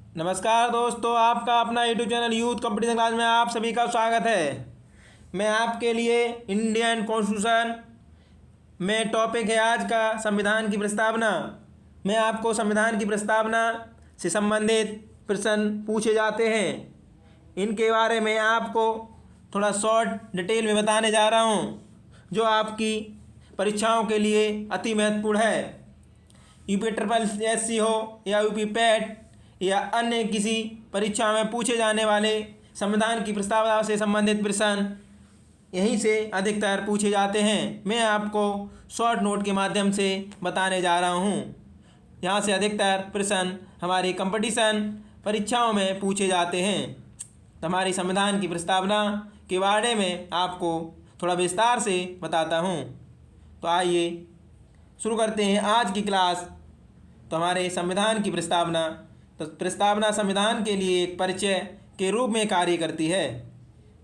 नमस्कार दोस्तों, आपका अपना YouTube channel youth competition class में आप सभी का स्वागत है। मैं आपके लिए इंडियन कॉन्स्टिट्यूशन में टॉपिक है आज का संविधान की प्रस्तावना। मैं आपको संविधान की प्रस्तावना से संबंधित प्रश्न पूछे जाते हैं, इनके बारे में आपको थोड़ा शॉर्ट डिटेल में बताने जा रहा हूँ, जो आपकी परीक्षाओं के लिए अति महत्वपूर्ण है। यूपी ट्रिपल एससी हो या यूपी पैट या अन्य किसी परीक्षा में पूछे जाने वाले संविधान की प्रस्तावना से संबंधित प्रश्न यहीं से अधिकतर पूछे जाते हैं। मैं आपको शॉर्ट नोट के माध्यम से बताने जा रहा हूँ। यहाँ से अधिकतर प्रश्न हमारी कंपटीशन परीक्षाओं में पूछे जाते हैं। हमारी संविधान की प्रस्तावना के बारे में आपको थोड़ा विस्तार से बताता हूँ। तो आइए शुरू करते हैं आज की क्लास। तो हमारे संविधान की प्रस्तावना संविधान के लिए एक परिचय के रूप में कार्य करती है।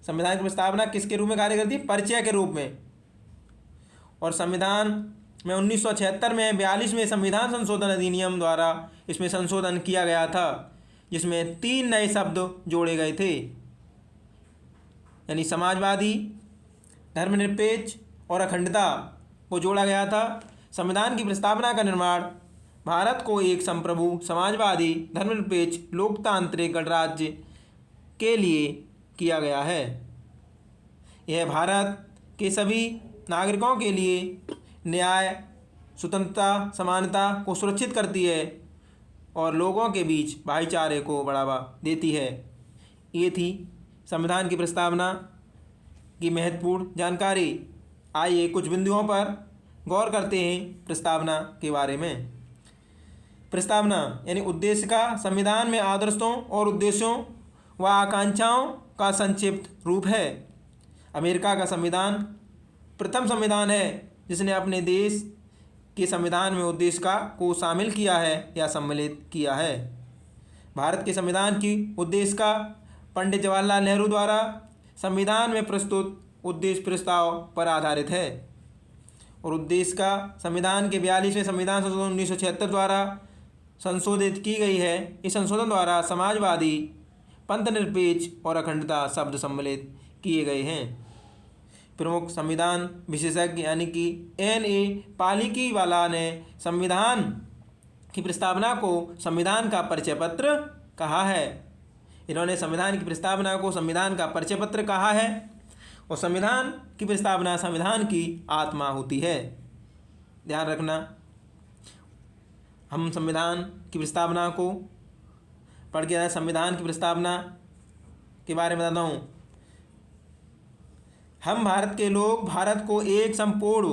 संविधान की प्रस्तावना किसके रूप में कार्य करती है? परिचय के रूप में। और संविधान में 1976 में 42वें संविधान संशोधन अधिनियम द्वारा इसमें संशोधन किया गया था, जिसमें 3 नए शब्द जोड़े गए थे, यानी समाजवादी, धर्मनिरपेक्ष और अखंडता को जोड़ा गया था। संविधान की प्रस्तावना का निर्माण भारत को एक संप्रभु, समाजवादी, धर्मनिरपेक्ष, लोकतांत्रिक गणराज्य के लिए किया गया है। यह भारत के सभी नागरिकों के लिए न्याय, स्वतंत्रता, समानता को सुरक्षित करती है और लोगों के बीच भाईचारे को बढ़ावा देती है। ये थी संविधान की प्रस्तावना की महत्वपूर्ण जानकारी। आइए कुछ बिंदुओं पर गौर करते हैं प्रस्तावना के बारे में। प्रस्तावना यानी उद्देश्य का संविधान में आदर्शों और उद्देश्यों व आकांक्षाओं का संक्षिप्त रूप है। अमेरिका का संविधान प्रथम संविधान है जिसने अपने देश के संविधान में उद्देश्य को शामिल किया है या सम्मिलित किया है। भारत के संविधान की उद्देश्य का पंडित जवाहरलाल नेहरू द्वारा संविधान में प्रस्तुत उद्देश्य प्रस्ताव पर आधारित है। और उद्देश्य का संविधान के 42वें संविधान संशोधन 1976 द्वारा संशोधित की गई है। इस संशोधन द्वारा समाजवादी, पंथनिरपेक्ष और अखंडता शब्द सम्मिलित किए गए हैं। प्रमुख संविधान विशेषज्ञ यानी कि N.A. पालिकीवाला ने संविधान की प्रस्तावना को संविधान का परिचय पत्र कहा है। इन्होंने संविधान की प्रस्तावना को संविधान का परिचय पत्र कहा है। और संविधान की प्रस्तावना संविधान की आत्मा होती है। ध्यान रखना, हम संविधान की प्रस्तावना को पढ़ के संविधान की प्रस्तावना के बारे में बताता हूँ। हम भारत के लोग भारत को एक संपूर्ण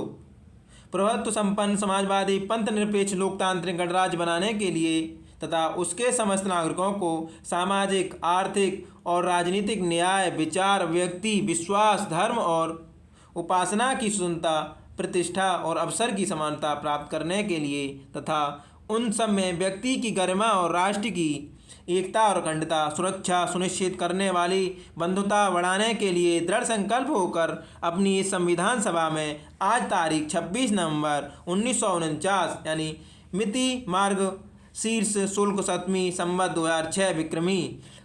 प्रभुत्व संपन्न समाजवादी, पंथनिरपेक्ष, लोकतांत्रिक गणराज्य बनाने के लिए तथा उसके समस्त नागरिकों को सामाजिक, आर्थिक और राजनीतिक न्याय, विचार, व्यक्ति, विश्वास, धर्म और उपासना की स्वतंत्रता, प्रतिष्ठा और अवसर की समानता प्राप्त करने के लिए तथा उन सब में व्यक्ति की गरिमा और राष्ट्र की एकता और अखंडता सुरक्षा सुनिश्चित करने वाली बंधुता बढ़ाने के लिए दृढ़ संकल्प होकर अपनी इस संविधान सभा में आज तारीख 26 नवंबर 1949 यानी मिति मार्ग शीर्ष शुल्क 7वीं संवत 2006 विक्रमी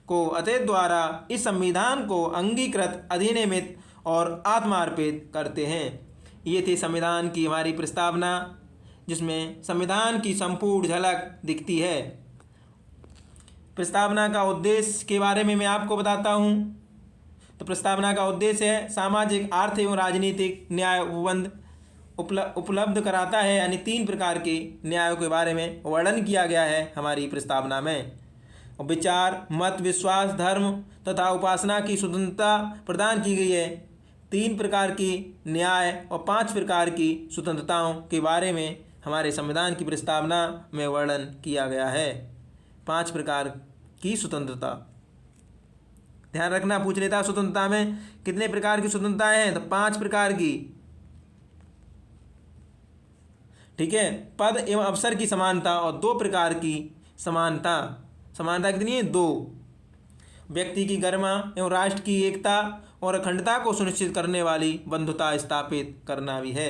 को अतएव द्वारा इस संविधान को अंगीकृत, अधिनियमित और आत्मार्पित करते हैं। ये थी संविधान की हमारी प्रस्तावना, जिसमें संविधान की संपूर्ण झलक दिखती है। प्रस्तावना का उद्देश्य के बारे में मैं आपको बताता हूँ। तो प्रस्तावना का उद्देश्य है सामाजिक, आर्थिक एवं राजनीतिक न्याय उपलब्ध कराता है, यानी 3 प्रकार के न्यायों के बारे में वर्णन किया गया है हमारी प्रस्तावना में। विचार, मत, विश्वास, धर्म तथा उपासना की स्वतंत्रता प्रदान की गई है। 3 प्रकार की न्याय और 5 प्रकार की स्वतंत्रताओं के बारे में हमारे संविधान की प्रस्तावना में वर्णन किया गया है। 5 प्रकार की स्वतंत्रता। ध्यान रखना, पूछ लेता स्वतंत्रता में कितने प्रकार की स्वतंत्रताएं हैं? तो 5 प्रकार की। ठीक है। पद एवं अवसर की समानता और 2 प्रकार की समानता। समानता कितनी है? 2। व्यक्ति की गरिमा एवं राष्ट्र की एकता और अखंडता को सुनिश्चित करने वाली बंधुता स्थापित करना भी है।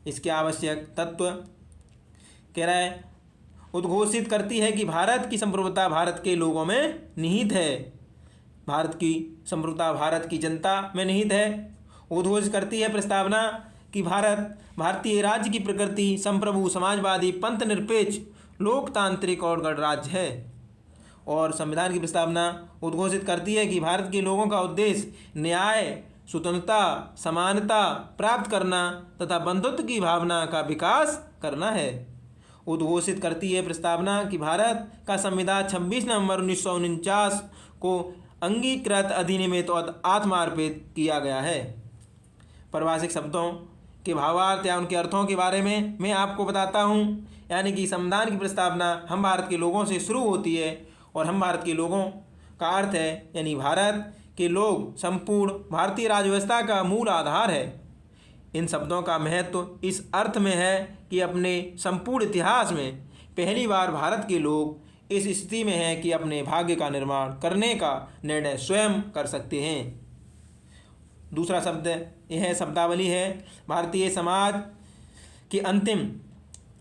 इसके आवश्यक तत्व कह रहा है उद्घोषित करती है कि भारत की संप्रभुता भारत के लोगों में निहित है। भारत की संप्रभुता भारत की जनता में निहित है। उद्घोषित करती है प्रस्तावना कि भारत भारतीय राज्य की प्रकृति संप्रभु, समाजवादी, पंथ निरपेक्ष, लोकतांत्रिक और गणराज्य है। और संविधान की प्रस्तावना उद्घोषित करती है कि भारत के लोगों का उद्देश्य न्याय, स्वतंत्रता, समानता प्राप्त करना तथा बंधुत्व की भावना का विकास करना है। उद्घोषित करती है प्रस्तावना कि भारत का संविधान 26 नवंबर 1949 को अंगीकृत, अधिनियमित और आत्मार्पित किया गया है। पारिभाषिक शब्दों के भावार्थ या उनके अर्थों के बारे में मैं आपको बताता हूँ। यानी कि संविधान की प्रस्तावना हम भारत के लोगों से शुरू होती है और हम भारत के लोगों का अर्थ है यानी भारत के लोग संपूर्ण भारतीय राज्य व्यवस्था का मूल आधार है। इन शब्दों का महत्व इस अर्थ में है कि अपने संपूर्ण इतिहास में पहली बार भारत के लोग इस स्थिति में हैं कि अपने भाग्य का निर्माण करने का निर्णय स्वयं कर सकते हैं। दूसरा शब्द यह शब्दावली है भारतीय समाज के अंतिम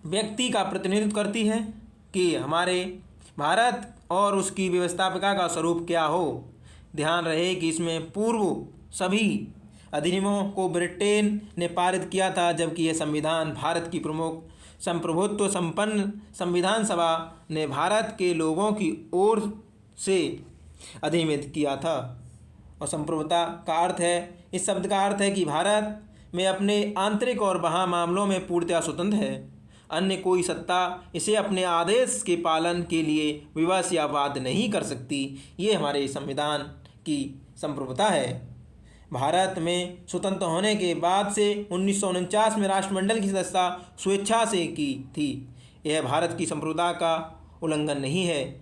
व्यक्ति का प्रतिनिधित्व करती है कि हमारे भारत और उसकी व्यवस्थापिका का स्वरूप क्या हो। ध्यान रहे कि इसमें पूर्व सभी अधिनियमों को ब्रिटेन ने पारित किया था, जबकि यह संविधान भारत की प्रमुख संप्रभुत्व संपन्न संविधान सभा ने भारत के लोगों की ओर से अधिनियमित किया था। और संप्रभुता का अर्थ है, इस शब्द का अर्थ है कि भारत में अपने आंतरिक और बाह्य मामलों में पूर्णतया स्वतंत्र है। अन्य कोई सत्ता इसे अपने आदेश के पालन के लिए विवश या बाध्य नहीं कर सकती। ये हमारे संविधान की संप्रभुता है। भारत में स्वतंत्र होने के बाद से 1949 में राष्ट्रमंडल की सदस्यता स्वेच्छा से की थी। यह भारत की संप्रभुता का उल्लंघन नहीं है।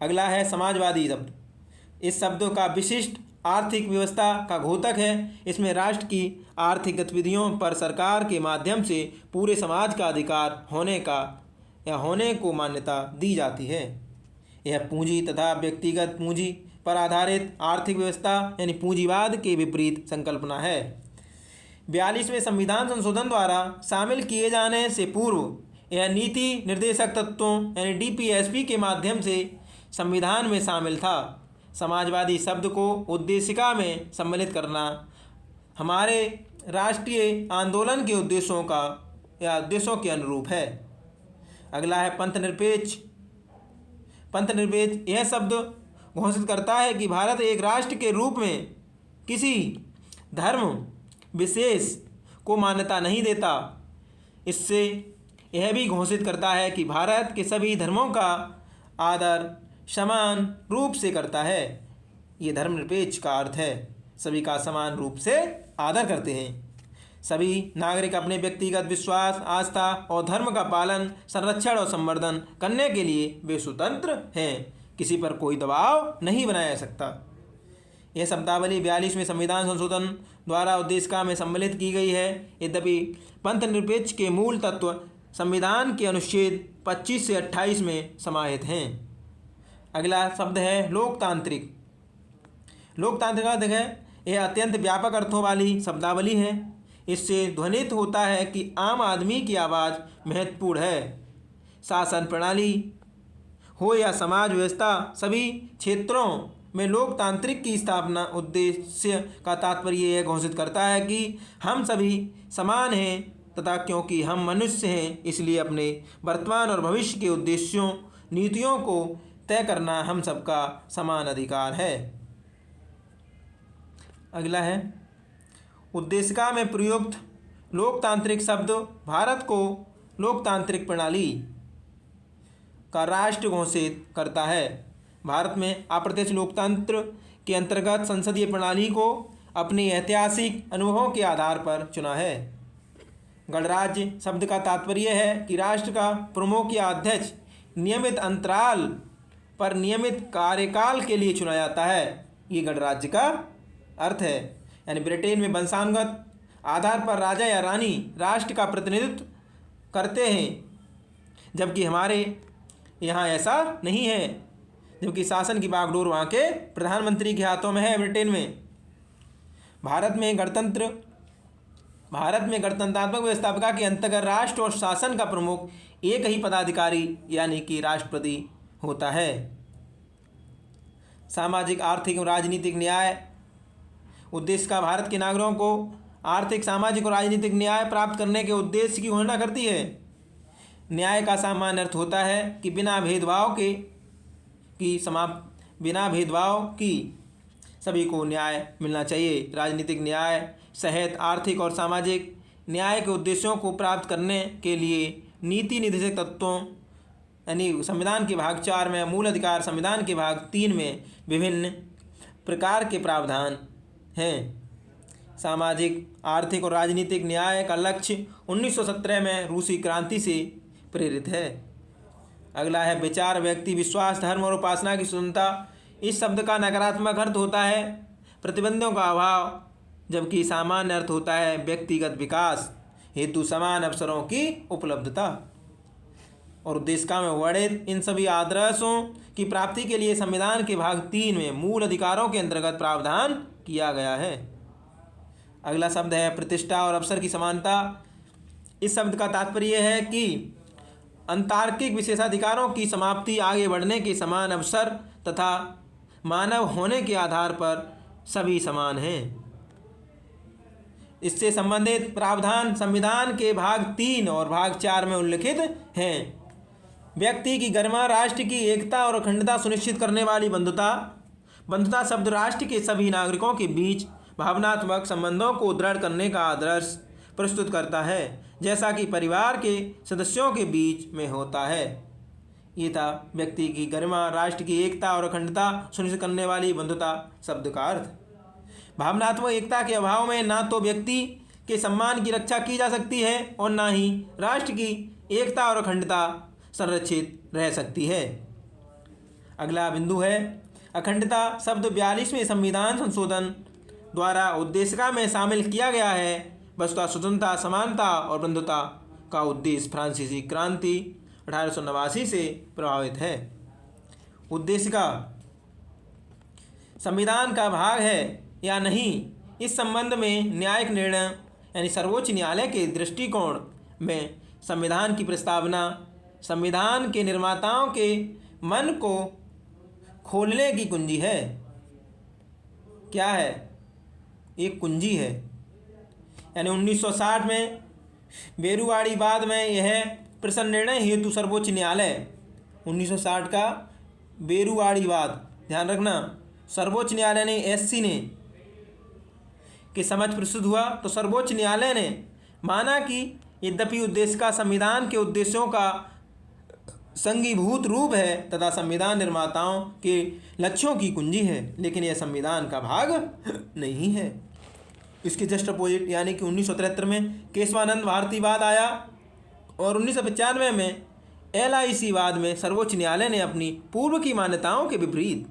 अगला है समाजवादी शब्द। इस शब्द का विशिष्ट आर्थिक व्यवस्था का घोतक है। इसमें राष्ट्र की आर्थिक गतिविधियों पर सरकार के माध्यम से पूरे समाज का अधिकार होने का या होने को मान्यता दी जाती है। यह पूंजी तथा व्यक्तिगत पूंजी पर आधारित आर्थिक व्यवस्था यानी पूंजीवाद के विपरीत संकल्पना है। 42वें संविधान संशोधन द्वारा शामिल किए जाने से पूर्व यह नीति निर्देशक तत्वों यानी डीपीएसपी के माध्यम से संविधान में शामिल था। समाजवादी शब्द को उद्देशिका में सम्मिलित करना हमारे राष्ट्रीय आंदोलन के उद्देश्यों का या उद्देश्यों के अनुरूप है। अगला है पंथ निरपेक्ष। पंथ निरपेक्ष यह शब्द घोषित करता है कि भारत एक राष्ट्र के रूप में किसी धर्म विशेष को मान्यता नहीं देता। इससे यह भी घोषित करता है कि भारत के सभी धर्मों का आदर समान रूप से करता है। ये धर्मनिरपेक्ष का अर्थ है, सभी का समान रूप से आदर करते हैं। सभी नागरिक अपने व्यक्तिगत विश्वास, आस्था और धर्म का पालन, संरक्षण और संवर्धन करने के लिए वे स्वतंत्र हैं। किसी पर कोई दबाव नहीं बनाया जा सकता। यह शब्दावली 42वें संविधान संशोधन द्वारा उद्देशिका में सम्मिलित की गई है। यद्यपि पंथ निरपेक्ष के मूल तत्व संविधान के अनुच्छेद 25 से 28 में समाहित हैं। अगला शब्द है लोकतांत्रिक। लोकतांत्रिक का अर्थ है यह अत्यंत व्यापक अर्थों वाली शब्दावली है। इससे ध्वनित होता है कि आम आदमी की आवाज़ महत्वपूर्ण है। शासन प्रणाली हो या समाज व्यवस्था, सभी क्षेत्रों में लोकतांत्रिक की स्थापना उद्देश्य का तात्पर्य यह घोषित करता है कि हम सभी समान हैं तथा क्योंकि हम मनुष्य हैं इसलिए अपने वर्तमान और भविष्य के उद्देश्यों, नीतियों को तय करना हम सबका समान अधिकार है। अगला है उद्देशिका में प्रयुक्त लोकतांत्रिक शब्द भारत को लोकतांत्रिक प्रणाली का राष्ट्र घोषित करता है। भारत में अप्रत्यक्ष लोकतंत्र के अंतर्गत संसदीय प्रणाली को अपने ऐतिहासिक अनुभवों के आधार पर चुना है। गणराज्य शब्द का तात्पर्य है कि राष्ट्र का प्रमुख या अध्यक्ष नियमित अंतराल पर नियमित कार्यकाल के लिए चुना जाता है। ये गणराज्य का अर्थ है। यानी ब्रिटेन में वंशानुगत आधार पर राजा या रानी राष्ट्र का प्रतिनिधित्व करते हैं, जबकि हमारे यहाँ ऐसा नहीं है। जबकि शासन की बागडोर वहाँ के प्रधानमंत्री के हाथों में है। ब्रिटेन में भारत में गणतंत्र भारत में गणतंत्रात्मक व्यवस्थापिका के अंतर्गत राष्ट्र और शासन का प्रमुख एक ही पदाधिकारी यानी कि राष्ट्रपति होता है। सामाजिक, आर्थिक और राजनीतिक न्याय उद्देश्य का भारत के नागरिकों को आर्थिक, सामाजिक और राजनीतिक न्याय प्राप्त करने के उद्देश्य की घोषणा करती है। न्याय का सामान्य अर्थ होता है कि बिना भेदभाव की सभी को न्याय मिलना चाहिए। राजनीतिक न्याय सहित आर्थिक और सामाजिक न्याय के उद्देश्यों को प्राप्त करने के लिए नीति निर्देशक तत्वों यानी संविधान के भाग 4 में मूल अधिकार, संविधान के भाग 3 में विभिन्न प्रकार के प्रावधान हैं। सामाजिक, आर्थिक और राजनीतिक न्याय का लक्ष्य 1917 में रूसी क्रांति से प्रेरित है। अगला है विचार, व्यक्ति, विश्वास, धर्म और उपासना की स्वतंत्रता। इस शब्द का नकारात्मक अर्थ होता है प्रतिबंधों का अभाव, जबकि सामान्य अर्थ होता है व्यक्तिगत विकास हेतु समान अवसरों की उपलब्धता। और उद्देशिका में वर्णित इन सभी आदर्शों की प्राप्ति के लिए संविधान के भाग 3 में मूल अधिकारों के अंतर्गत प्रावधान किया गया है। अगला शब्द है प्रतिष्ठा और अवसर की समानता। इस शब्द का तात्पर्य है कि अंतार्किक विशेषाधिकारों की समाप्ति, आगे बढ़ने के समान अवसर तथा मानव होने के आधार पर सभी समान हैं। इससे संबंधित प्रावधान संविधान के भाग 3 और भाग 4 में उल्लिखित हैं। व्यक्ति की गरिमा, राष्ट्र की एकता और अखंडता सुनिश्चित करने वाली बंधुता। बंधुता शब्द राष्ट्र के सभी नागरिकों के बीच भावनात्मक संबंधों को दृढ़ करने का आदर्श प्रस्तुत करता है, जैसा कि परिवार के सदस्यों के बीच में होता है। ये था व्यक्ति की गरिमा, राष्ट्र की एकता और अखंडता सुनिश्चित करने वाली बंधुता शब्द का अर्थ। भावनात्मक एकता के अभाव में ना तो व्यक्ति के सम्मान की रक्षा की जा सकती है और ना ही राष्ट्र की एकता और अखंडता संरक्षित रह सकती है। अगला बिंदु है अखंडता शब्द 42वें संविधान संशोधन द्वारा उद्देशिका में शामिल किया गया है। वस्तुतः स्वतंत्रता, समानता और बंधुता का उद्देश्य फ्रांसीसी क्रांति 1889 से प्रभावित है। उद्देशिका संविधान का भाग है या नहीं, इस संबंध में न्यायिक निर्णय यानी सर्वोच्च न्यायालय के दृष्टिकोण में संविधान की प्रस्तावना संविधान के निर्माताओं के मन को खोलने की कुंजी है। क्या है? एक कुंजी है। यानी 1960 में बेरुवाड़ी में यह प्रश्न निर्णय हेतु सर्वोच्च न्यायालय 1960 का बेरुवाड़ी ध्यान रखना, सर्वोच्च न्यायालय ने एससी ने के समझ प्रस्तुत हुआ तो सर्वोच्च न्यायालय ने माना कि यद्यपि उद्देशिका संविधान के उद्देश्यों का संघीभूत रूप है तथा संविधान निर्माताओं के लक्ष्यों की कुंजी है, लेकिन यह संविधान का भाग नहीं है। इसके जस्ट अपोजिट यानी कि 1973 में केशवानंद भारतीवाद आया और 1995 में LIC वाद में सर्वोच्च न्यायालय ने अपनी पूर्व की मान्यताओं के विपरीत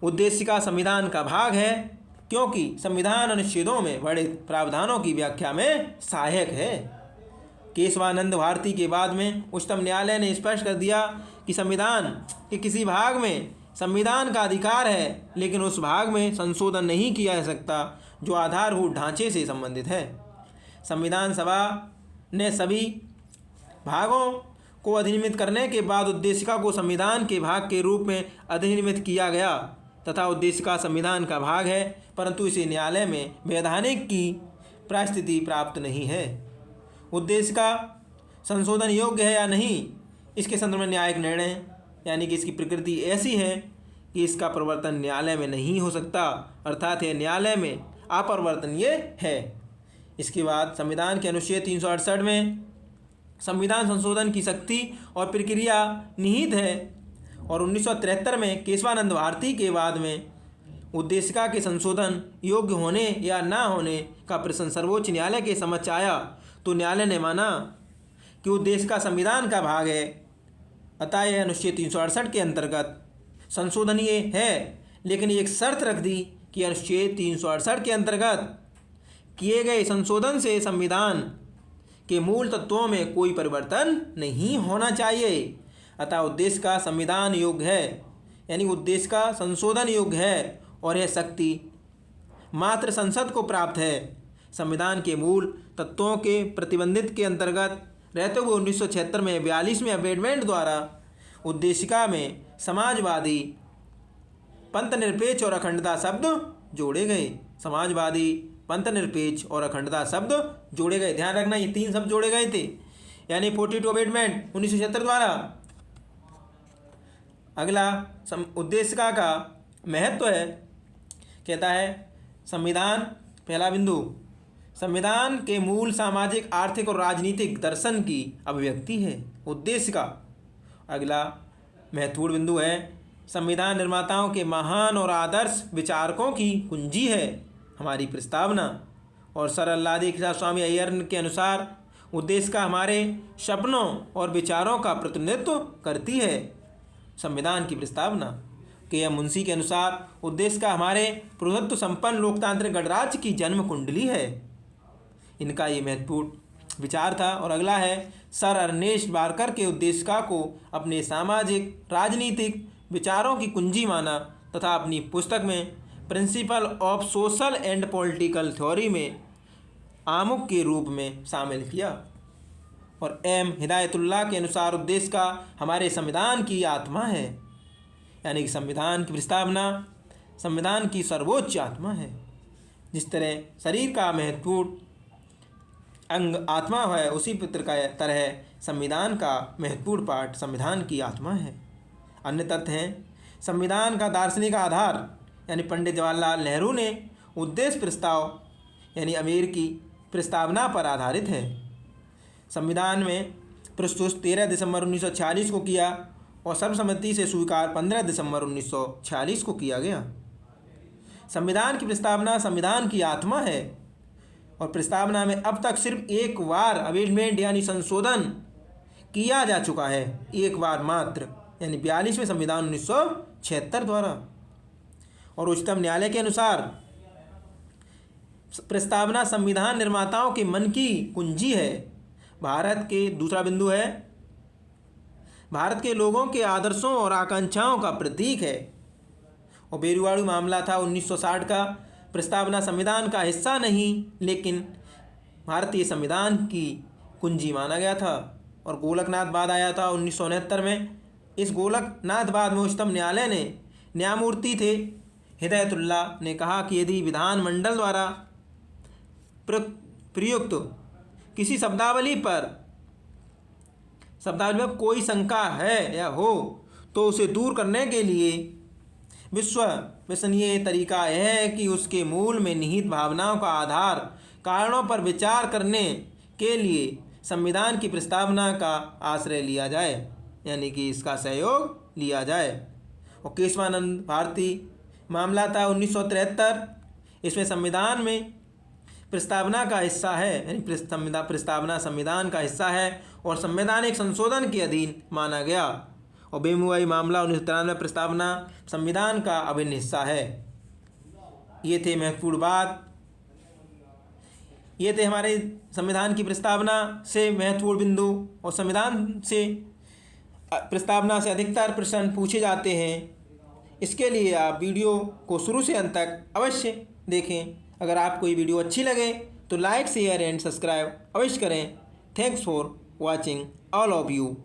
उद्देशिका संविधान का भाग है, क्योंकि संविधान अनुच्छेदों में वर्णित प्रावधानों की व्याख्या में सहायक है। केशवानंद भारती के बाद में उच्चतम न्यायालय ने स्पष्ट कर दिया कि संविधान के किसी भाग में संविधान का अधिकार है, लेकिन उस भाग में संशोधन नहीं किया जा सकता जो आधारभूत ढांचे से संबंधित है। संविधान सभा ने सभी भागों को अधिनियमित करने के बाद उद्देशिका को संविधान के भाग के रूप में अधिनियमित किया गया तथा उद्देशिका संविधान का भाग है, परंतु इसे न्यायालय में वैधानिक की परिस्थिति प्राप्त नहीं है। उद्देशिका संशोधन योग्य है या नहीं, इसके संदर्भ में न्यायिक निर्णय यानी कि इसकी प्रकृति ऐसी है कि इसका परिवर्तन न्यायालय में नहीं हो सकता, अर्थात यह न्यायालय में अपरिवर्तनीय है। इसके बाद संविधान के अनुच्छेद 368 में संविधान संशोधन की शक्ति और प्रक्रिया निहित है और 1973 में केशवानंद भारती के बाद में उद्देशिका के संशोधन योग्य होने या ना होने का प्रश्न सर्वोच्च न्यायालय के समक्ष आया तो न्यायालय ने माना कि उद्देशिका संविधान का भाग है, अतः यह अनुच्छेद 368 के अंतर्गत संशोधनीय है, लेकिन एक शर्त रख दी कि अनुच्छेद 368 के अंतर्गत किए गए संशोधन से संविधान के मूल तत्वों में कोई परिवर्तन नहीं होना चाहिए। अतः उद्देशिका संविधान योग्य है, यानी उद्देशिका संशोधन योग्य है और यह शक्ति मात्र संसद को प्राप्त है। संविधान के मूल तत्वों के प्रतिबंधित के अंतर्गत रहते हुए 1976 में 42वें अमेंडमेंट द्वारा उद्देशिका में समाजवादी, पंथनिरपेक्ष और अखंडता शब्द जोड़े गए। समाजवादी, पंथनिरपेक्ष और अखंडता शब्द जोड़े गए। ध्यान रखना, ये 3 शब्द जोड़े गए थे, यानी 42 अमेंडमेंट 1976 द्वारा। अगला उद्देशिका का महत्व है, कहता है संविधान, पहला बिंदु, संविधान के मूल सामाजिक, आर्थिक और राजनीतिक दर्शन की अभिव्यक्ति है उद्देशिका। अगला महत्वपूर्ण बिंदु है, संविधान निर्माताओं के महान और आदर्श विचारकों की कुंजी है हमारी प्रस्तावना। और सर अल्लादी प्रसाद स्वामी अय्यर के अनुसार उद्देशिका हमारे सपनों और विचारों का प्रतिनिधित्व करती है। संविधान की प्रस्तावना के एम मुंशी के अनुसार उद्देशिका हमारे प्रभुत्व संपन्न लोकतांत्रिक गणराज्य की जन्म कुंडली है। इनका ये महत्वपूर्ण विचार था। और अगला है, सर अर्नेस्ट बार्कर के उद्देशिका को अपने सामाजिक, राजनीतिक विचारों की कुंजी माना तथा अपनी पुस्तक में principle of social and political theory में आमुख के रूप में शामिल किया। और एम हिदायतुल्लाह के अनुसार उद्देशिका हमारे संविधान की आत्मा है, यानी कि संविधान की प्रस्तावना संविधान की सर्वोच्च आत्मा है। जिस तरह शरीर का महत्वपूर्ण अंग आत्मा है, उसी तरह संविधान का महत्वपूर्ण पार्ट संविधान की आत्मा है। अन्य तथ्य हैं, संविधान का दार्शनिक आधार, यानी पंडित जवाहरलाल नेहरू ने उद्देश्य प्रस्ताव यानी अमेरिकी प्रस्तावना पर आधारित है। संविधान में प्रस्तुत 13 दिसंबर 1946 को किया और सर्वसम्मति से स्वीकार 15 दिसंबर 1946 को किया गया। संविधान की प्रस्तावना संविधान की आत्मा है और प्रस्तावना में अब तक सिर्फ एक बार अमेंडमेंट यानी संशोधन किया जा चुका है, एक बार मात्र, यानी 42वें संविधान 1976 द्वारा। और उच्चतम न्यायालय के अनुसार प्रस्तावना संविधान निर्माताओं के मन की कुंजी है। भारत के दूसरा बिंदु है, भारत के लोगों के आदर्शों और आकांक्षाओं का प्रतीक है। और बेरुवाड़ू मामला था 1960 का। प्रस्तावना संविधान का हिस्सा नहीं लेकिन भारतीय संविधान की कुंजी माना गया था। और गोलकनाथ बाद आया था 1969 में। इस गोलकनाथ बाद में उच्चतम न्यायालय ने न्यायमूर्ति थे हिदायतुल्लाह ने कहा कि यदि विधानमंडल द्वारा प्रयुक्त किसी शब्दावली में कोई शंका है या हो तो उसे दूर करने के लिए विश्वसनीय तरीका यह है कि उसके मूल में निहित भावनाओं का आधार कारणों पर विचार करने के लिए संविधान की प्रस्तावना का आश्रय लिया जाए, यानी कि इसका सहयोग लिया जाए। और केशवानंद भारती मामला था 1973। इसमें संविधान में प्रस्तावना का हिस्सा है, यानी प्रस्तावना संविधान का हिस्सा है और संवैधानिक संशोधन के अधीन माना गया। और बेमुआई मामला 1993 प्रस्तावना संविधान का अभिन्न हिस्सा है। ये थे महत्वपूर्ण बात, ये थे हमारे संविधान की प्रस्तावना से महत्वपूर्ण बिंदु। और संविधान से प्रस्तावना से अधिकतर प्रश्न पूछे जाते हैं, इसके लिए आप वीडियो को शुरू से अंत तक अवश्य देखें। अगर आपको ये वीडियो अच्छी लगे तो लाइक, शेयर एंड सब्सक्राइब अवश्य करें। Thanks for watching all of you.